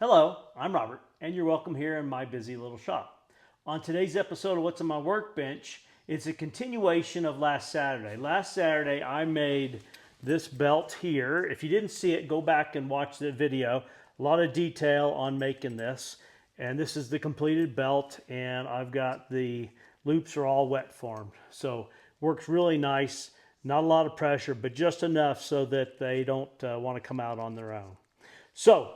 Hello, I'm Robert, and you're welcome here in my busy little shop. On today's episode of What's on My Workbench, it's a continuation of last Saturday. Last Saturday, I made this belt here. If you didn't see it, go back and watch the video. A lot of detail on making this. And this is the completed belt, and I've got the loops are all wet formed. So works really nice. Not a lot of pressure, but just enough so that they don't want to come out on their own. So,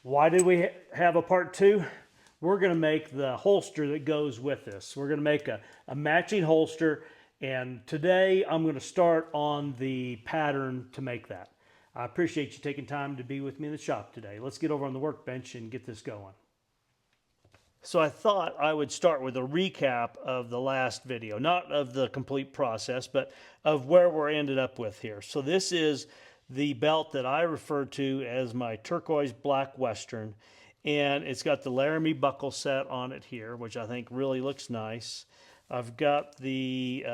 why did we have a part two? We're going to make the holster that goes with this. We're going to make a matching holster, and today I'm going to start on the pattern to make that. I appreciate you taking time to be with me in the shop today. Let's get over on the workbench and get this going. So I thought I would start with a recap of the last video, not of the complete process, but of where we're ended up with here. So this is the belt that I refer to as my turquoise black western, and it's got the Laramie buckle set on it here, which I think really looks nice. I've got the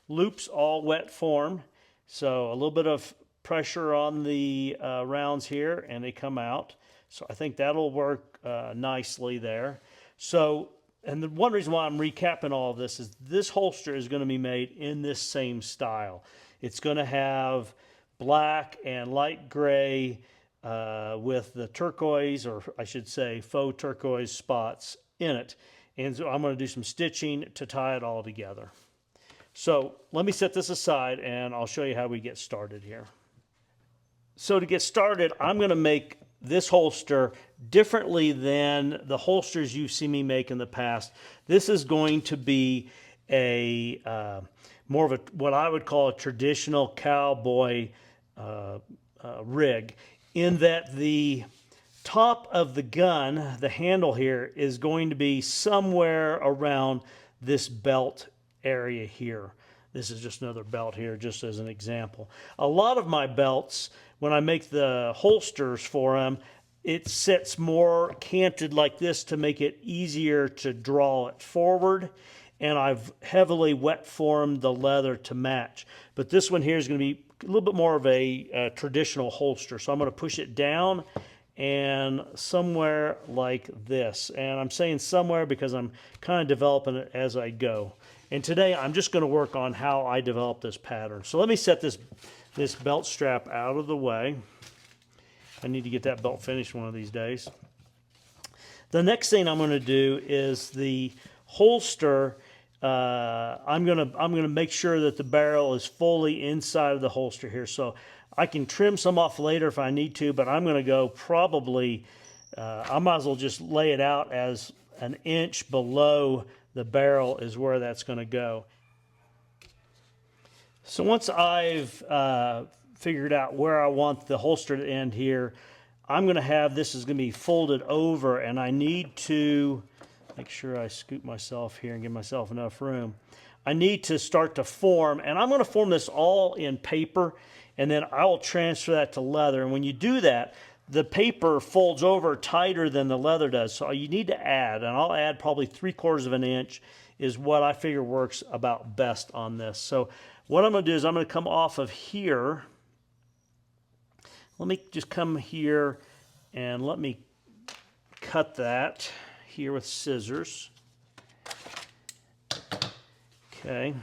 loops all wet formed, so a little bit of pressure on the rounds here and they come out. So I think that'll work nicely there. So, and the one reason why I'm recapping all of this is this holster is going to be made in this same style. It's going to have black and light gray with the turquoise, or I should say faux turquoise spots in it. And so I'm going to do some stitching to tie it all together. So let me set this aside and I'll show you how we get started here. So to get started, I'm going to make this holster differently than the holsters you've seen me make in the past. This is going to be a more of a what I would call a traditional cowboy rig, in that the top of the gun, the handle here, is going to be somewhere around this belt area here. This is just another belt here, just as an example. A lot of my belts, when I make the holsters for them, it sits more canted like this to make it easier to draw it forward. And I've heavily wet formed the leather to match. But this one here is going to be a little bit more of a traditional holster. So I'm going to push it down and somewhere like this. And I'm saying somewhere because I'm kind of developing it as I go. And today I'm just going to work on how I develop this pattern. So let me set this belt strap out of the way. I need to get that belt finished one of these days. The next thing I'm going to do is the holster. I'm gonna make sure that the barrel is fully inside of the holster here. So I can trim some off later if I need to, but I'm gonna go probably, I might as well just lay it out as an inch below the barrel is where that's gonna go. So once I've figured out where I want the holster to end here, I'm gonna have this is gonna be folded over, and I need to make sure I scoop myself here and give myself enough room. I need to start to form, and I'm going to form this all in paper, and then I will transfer that to leather. And when you do that, the paper folds over tighter than the leather does. So you need to add, and I'll add probably 3/4 of an inch is what I figure works about best on this. So what I'm going to do is I'm going to come off of here. Let me just come here and let me cut that here with scissors. Okay.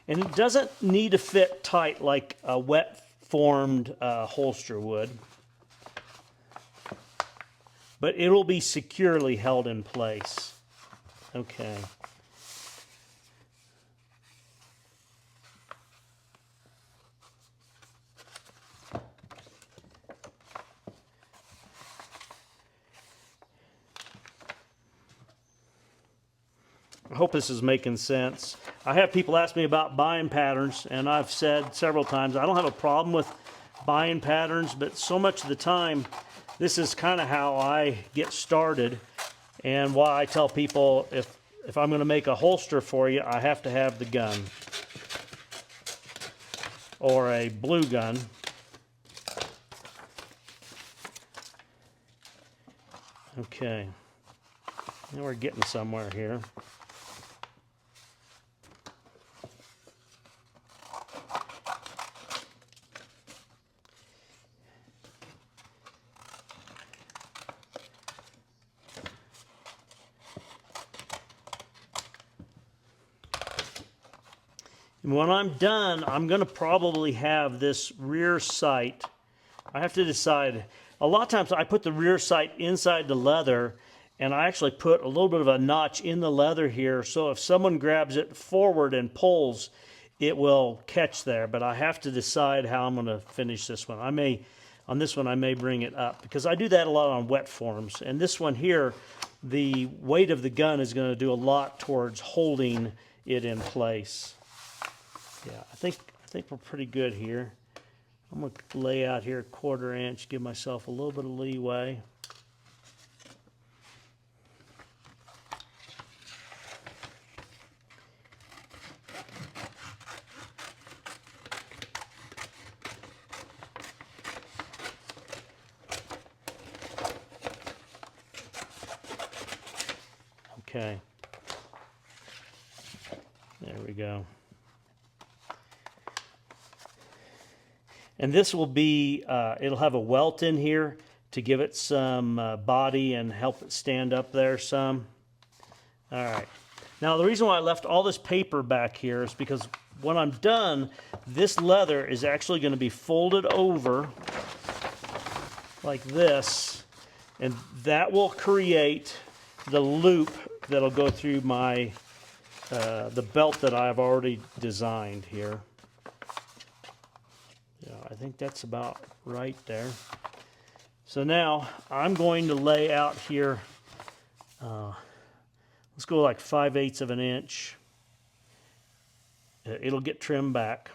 And it doesn't need to fit tight like a wet formed holster would, but it'll be securely held in place. Okay. I hope this is making sense. I have people ask me about buying patterns, and I've said several times I don't have a problem with buying patterns, but so much of the time this is kind of how I get started, and why I tell people if I'm going to make a holster for you, I have to have the gun or a blue gun. Okay, now we're getting somewhere here. And when I'm done, I'm going to probably have this rear sight. I have to decide. A lot of times I put the rear sight inside the leather, and I actually put a little bit of a notch in the leather here, so if someone grabs it forward and pulls, it will catch there. But I have to decide how I'm going to finish this one. On this one, I may bring it up, because I do that a lot on wet forms. And this one here, the weight of the gun is going to do a lot towards holding it in place. Yeah, I think we're pretty good here. I'm going to lay out here 1/4 inch, give myself a little bit of leeway. Okay. There we go. And this will be, it'll have a welt in here to give it some body and help it stand up there some. All right. Now, the reason why I left all this paper back here is because when I'm done, this leather is actually going to be folded over like this, and that will create the loop that'll go through my the belt that I've already designed here. Yeah, I think that's about right there. So now I'm going to lay out here, let's go like 5/8 of an inch. It'll get trimmed back.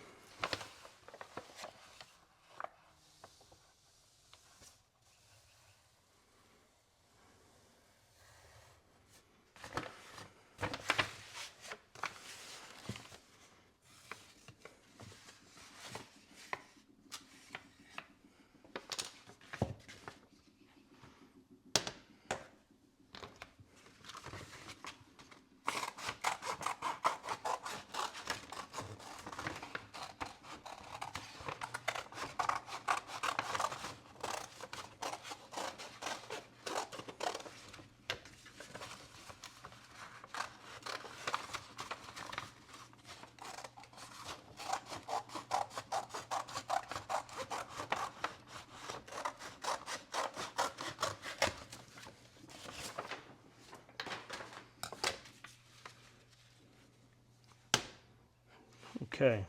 Okay.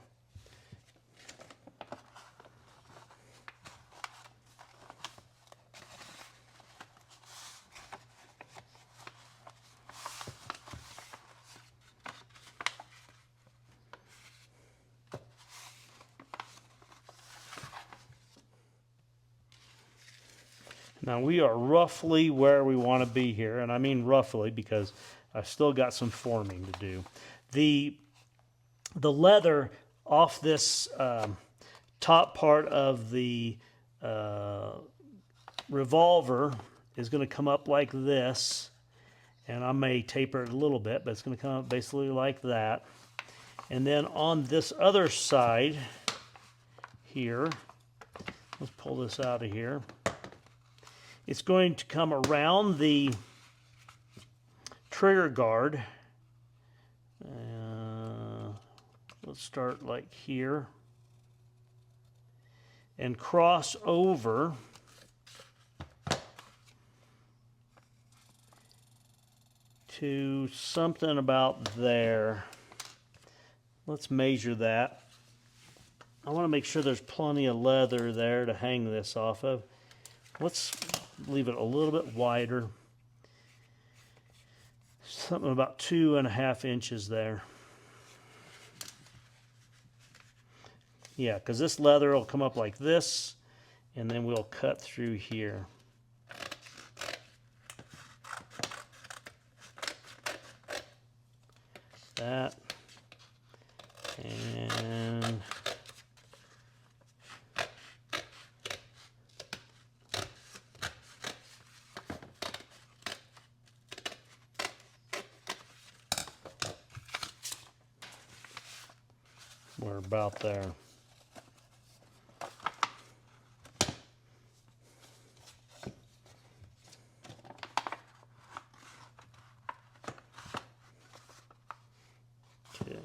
Now we are roughly where we want to be here, and I mean roughly because I've still got some forming to do. The leather off this top part of the revolver is going to come up like this, and I may taper it a little bit, but it's going to come up basically like that. And then on this other side here, let's pull this out of here. It's going to come around the trigger guard. Let's start like here and cross over to something about there. Let's measure that. I want to make sure there's plenty of leather there to hang this off of. Let's leave it a little bit wider. Something about 2.5 inches there. Yeah, because this leather will come up like this, and then we'll cut through here. That. And we're about there. Okay.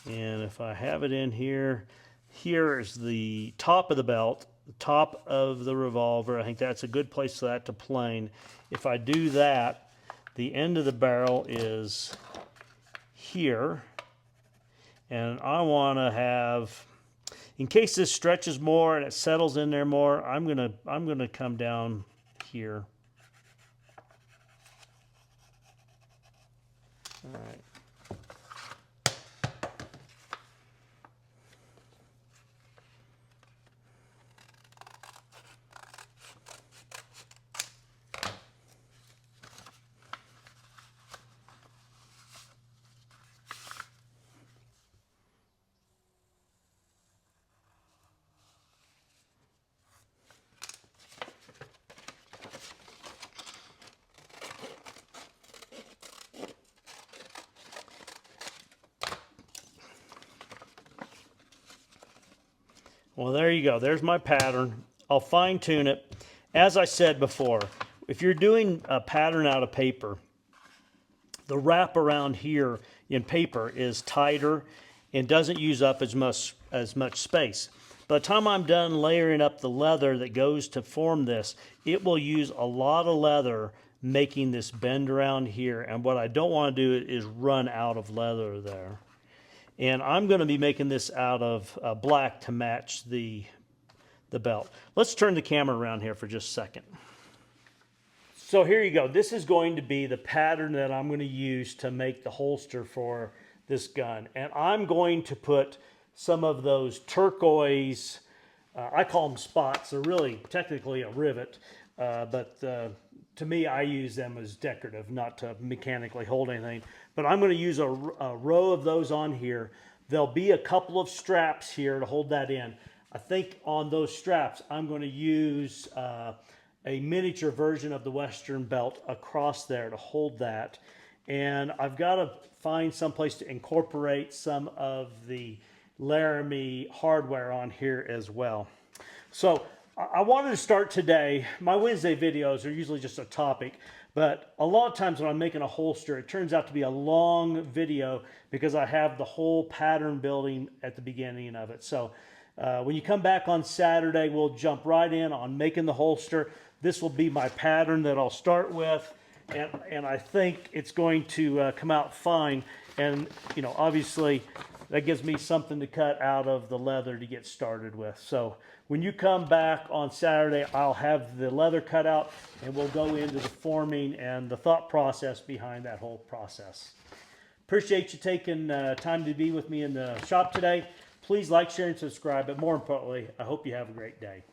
And if I have it in here, here is the top of the belt, the top of the revolver. I think that's a good place for that to plane. If I do that, the end of the barrel is here. And I want to have, in case this stretches more and it settles in there more, I'm gonna come down here. All right. Well, there you go. There's my pattern. I'll fine tune it. As I said before, if you're doing a pattern out of paper, the wrap around here in paper is tighter and doesn't use up as much space. By the time I'm done layering up the leather that goes to form this, it will use a lot of leather making this bend around here. And what I don't want to do is run out of leather there. And I'm going to be making this out of black to match the belt. Let's turn the camera around here for just a second. So here you go. This is going to be the pattern that I'm going to use to make the holster for this gun. And I'm going to put some of those turquoise, I call them spots. They're really technically a rivet, but to me, I use them as decorative, not to mechanically hold anything. But I'm going to use a row of those on here. There'll be a couple of straps here to hold that in. I think on those straps, I'm going to use a miniature version of the Western belt across there to hold that. And I've got to find some place to incorporate some of the Laramie hardware on here as well. So I wanted to start today. My Wednesday videos are usually just a topic, but a lot of times when I'm making a holster, it turns out to be a long video because I have the whole pattern building at the beginning of it. So when you come back on Saturday, we'll jump right in on making the holster. This will be my pattern that I'll start with, and I think it's going to come out fine. And, you know, obviously that gives me something to cut out of the leather to get started with. So when you come back on Saturday, I'll have the leather cut out and we'll go into the forming and the thought process behind that whole process. Appreciate you taking time to be with me in the shop today. Please like, share, and subscribe. But more importantly, I hope you have a great day.